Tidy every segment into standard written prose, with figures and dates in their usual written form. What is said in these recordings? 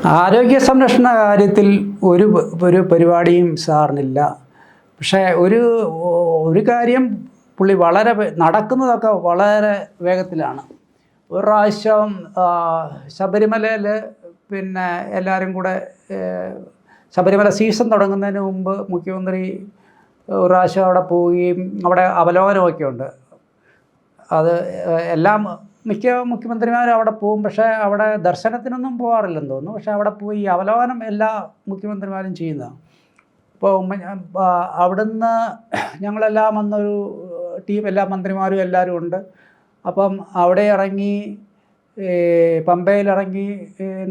ആരോഗ്യ സംരക്ഷണ കാര്യത്തിൽ ഒരു ഒരു പരിപാടിയും സാറിനില്ല. പക്ഷേ ഒരു കാര്യം പുള്ളി വളരെ നടക്കുന്നതൊക്കെ വളരെ വേഗത്തിലാണ്. ഒരു പ്രാവശ്യം ശബരിമലയിൽ പിന്നെ എല്ലാവരും കൂടെ ശബരിമല സീസൺ തുടങ്ങുന്നതിന് മുമ്പ് മുഖ്യമന്ത്രി ഒരു പ്രാവശ്യം അവിടെ പോവുകയും അവിടെ അവലോകനമൊക്കെ ഉണ്ട്. അത് എല്ലാം മിക്ക മുഖ്യമന്ത്രിമാരും അവിടെ പോകും. പക്ഷേ അവിടെ ദർശനത്തിനൊന്നും പോകാറില്ലെന്ന് തോന്നുന്നു. പക്ഷേ അവിടെ പോയി അവലോകനം എല്ലാ മുഖ്യമന്ത്രിമാരും ചെയ്യുന്നതാണ്. അപ്പോൾ അവിടുന്ന് ഞങ്ങളെല്ലാം വന്നൊരു ടീം, എല്ലാ മന്ത്രിമാരും എല്ലാവരും ഉണ്ട്. അപ്പം അവിടെ ഇറങ്ങി പമ്പയിലിറങ്ങി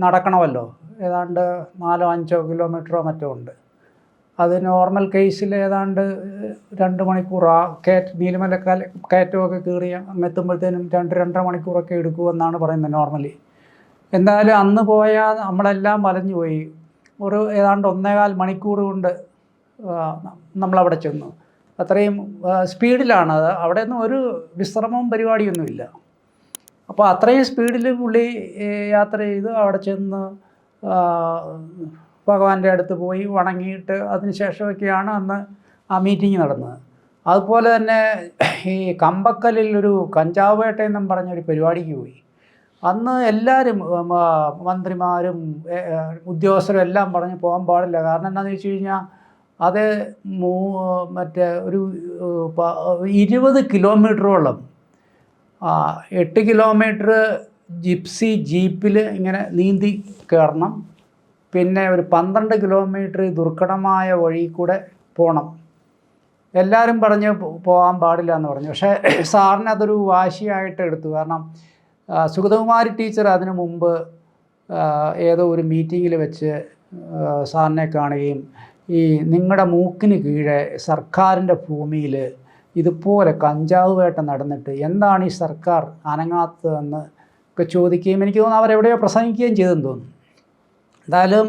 നടക്കണമല്ലോ. ഏതാണ്ട് 4-5 കിലോമീറ്ററോ മറ്റോ ഉണ്ട്. അത് നോർമൽ കേസിൽ ഏതാണ്ട് 2 മണിക്കൂർ നീലിമല കയറ്റമൊക്കെ കയറി അങ്ങെത്തുമ്പോഴത്തേനും 2-2.5 മണിക്കൂറൊക്കെ എടുക്കുമെന്നാണ് പറയുന്നത് നോർമലി. എന്തായാലും അന്ന് പോയാൽ നമ്മളെല്ലാം വലഞ്ഞു പോയി. ഏതാണ്ട് 1.25 മണിക്കൂർ കൊണ്ട് നമ്മളവിടെ ചെന്നു. അത്രയും സ്പീഡിലാണ്. അവിടെ ഒന്നും ഒരു വിശ്രമവും പരിപാടിയൊന്നുമില്ല. അപ്പോൾ അത്രയും സ്പീഡിൽ പുള്ളി യാത്ര ചെയ്ത് അവിടെ ചെന്ന് ഭഗവാന്റെ അടുത്ത് പോയി വണങ്ങിയിട്ട് അതിന് ശേഷമൊക്കെയാണ് അന്ന് ആ മീറ്റിംഗ് നടന്നത്. അതുപോലെ തന്നെ ഈ കമ്പക്കലിൽ ഒരു കഞ്ചാവ് വേട്ടയെന്നും പറഞ്ഞൊരു പരിപാടിക്ക് പോയി. അന്ന് എല്ലാവരും മന്ത്രിമാരും ഉദ്യോഗസ്ഥരും എല്ലാം പറഞ്ഞ് പോകാൻ പാടില്ല. കാരണം എന്താണെന്ന് വെച്ച് കഴിഞ്ഞാൽ അത് മറ്റേ ഒരു 20 കിലോമീറ്ററോളം 8 കിലോമീറ്റർ ജീപ്പിൽ ഇങ്ങനെ നീന്തി കയറണം. പിന്നെ ഒരു 12 കിലോമീറ്റർ ദുർഘടമായ വഴി കൂടെ പോകണം. എല്ലാവരും പറഞ്ഞ് പോകാൻ പാടില്ല എന്ന് പറഞ്ഞു. പക്ഷേ സാറിന് അതൊരു വാശിയായിട്ട് എടുത്തു. കാരണം സുഗതകുമാരി ടീച്ചർ അതിനു മുമ്പ് ഏതോ ഒരു മീറ്റിങ്ങിൽ വെച്ച് സാറിനെ കാണുകയും നിങ്ങളുടെ മൂക്കിന് കീഴെ സർക്കാരിൻ്റെ ഭൂമിയിൽ ഇതുപോലെ കഞ്ചാവ് വേട്ട നടന്നിട്ട് എന്താണ് ഈ സർക്കാർ അനങ്ങാത്തതെന്ന് ഒക്കെ ചോദിക്കുകയും എനിക്ക് തോന്നുന്നു അവരെവിടെയോ പ്രസംഗിക്കുകയും ചെയ്തെന്ന് തോന്നുന്നു. എന്തായാലും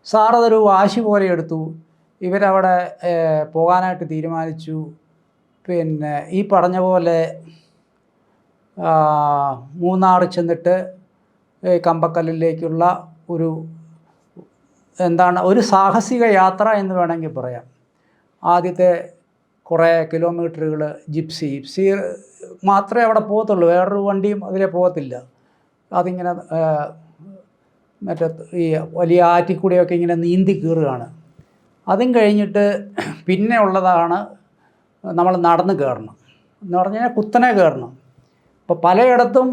സാറതൊരു വാശി പോലെ എടുത്തു. ഇവരവിടെ പോകാനായിട്ട് തീരുമാനിച്ചു. പിന്നെ ഈ പറഞ്ഞ പോലെ മൂന്നാർ ചെന്നിട്ട് കമ്പക്കല്ലിലേക്കുള്ള ഒരു സാഹസിക യാത്ര എന്ന് വേണമെങ്കിൽ പറയാം. ആദ്യത്തെ കുറേ കിലോമീറ്ററുകൾ ജിപ്സി മാത്രമേ അവിടെ പോകത്തുള്ളൂ. വേറൊരു വണ്ടിയും അതിലെ പോകത്തില്ല. അതിങ്ങനെ മറ്റേ ഈ വലിയ ആറ്റിക്കൂടെയൊക്കെ ഇങ്ങനെ നീന്തി കയറുകയാണ്. അതും കഴിഞ്ഞിട്ട് പിന്നെ ഉള്ളതാണ് നമ്മൾ നടന്ന് കയറണം എന്ന് പറഞ്ഞാൽ കുത്തനെ കയറണം. അപ്പോൾ പലയിടത്തും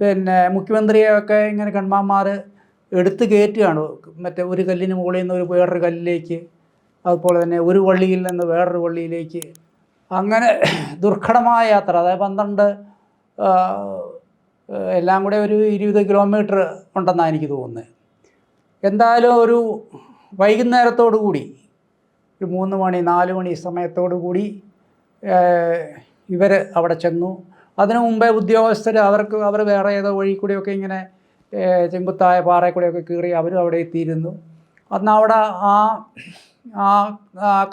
പിന്നെ മുഖ്യമന്ത്രിയൊക്കെ ഇങ്ങനെ കൺമാന്മാർ എടുത്ത് കയറ്റുകയാണ്. മറ്റേ ഒരു കല്ലിന് മുകളിൽ നിന്ന് വേറൊരു കല്ലിലേക്ക്, അതുപോലെ തന്നെ ഒരു വള്ളിയിൽ നിന്ന് വേറൊരു വള്ളിയിലേക്ക്, അങ്ങനെ ദുർഘടമായ യാത്ര. അതായത് 12 എല്ലാം കൂടെ ഒരു 20 കിലോമീറ്റർ ഉണ്ടെന്നാണ് എനിക്ക് തോന്നുന്നത്. എന്തായാലും ഒരു വൈകുന്നേരത്തോടു കൂടി ഒരു 3 മണി 4 മണി സമയത്തോടു കൂടി ഇവർ അവിടെ ചെന്നു. അതിനു മുമ്പേ ഉദ്യോഗസ്ഥർ അവർ വേറെ ഏതോ വഴി കൂടെയൊക്കെ ഇങ്ങനെ ചെങ്കുത്തായ പാറയിൽ കൂടെയൊക്കെ കയറി അവരും അവിടെ എത്തിയിരുന്നു. അന്ന് അവിടെ ആ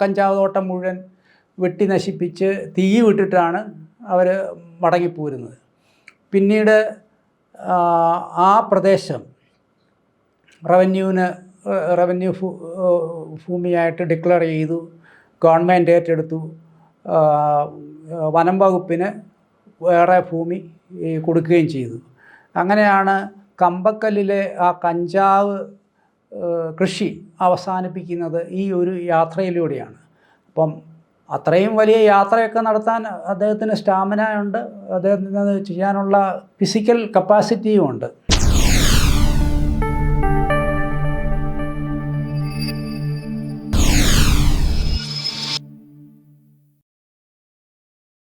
കഞ്ചാവ് തോട്ടം മുഴുവൻ വെട്ടി നശിപ്പിച്ച് തീ വിട്ടിട്ടാണ് അവർ മടങ്ങിപ്പോരുന്നത്. പിന്നീട് ആ പ്രദേശം റവന്യൂ ഭൂമിയായിട്ട് ഡിക്ലെയർ ചെയ്തു. ഗവൺമെൻറ് ഏറ്റെടുത്തു. വനം വകുപ്പിന് വേറെ ഭൂമി കൊടുക്കുകയും ചെയ്തു. അങ്ങനെയാണ് കമ്പക്കല്ലിലെ ആ കഞ്ചാവ് കൃഷി അവസാനിപ്പിക്കുന്നത് ഈ ഒരു യാത്രയിലൂടെയാണ്. അപ്പം അത്രയും വലിയ യാത്രയൊക്കെ നടത്താൻ അദ്ദേഹത്തിന് സ്റ്റാമിന ഉണ്ട്. അദ്ദേഹത്തിന് ചെയ്യാനുള്ള ഫിസിക്കൽ കപ്പാസിറ്റിയും ഉണ്ട്.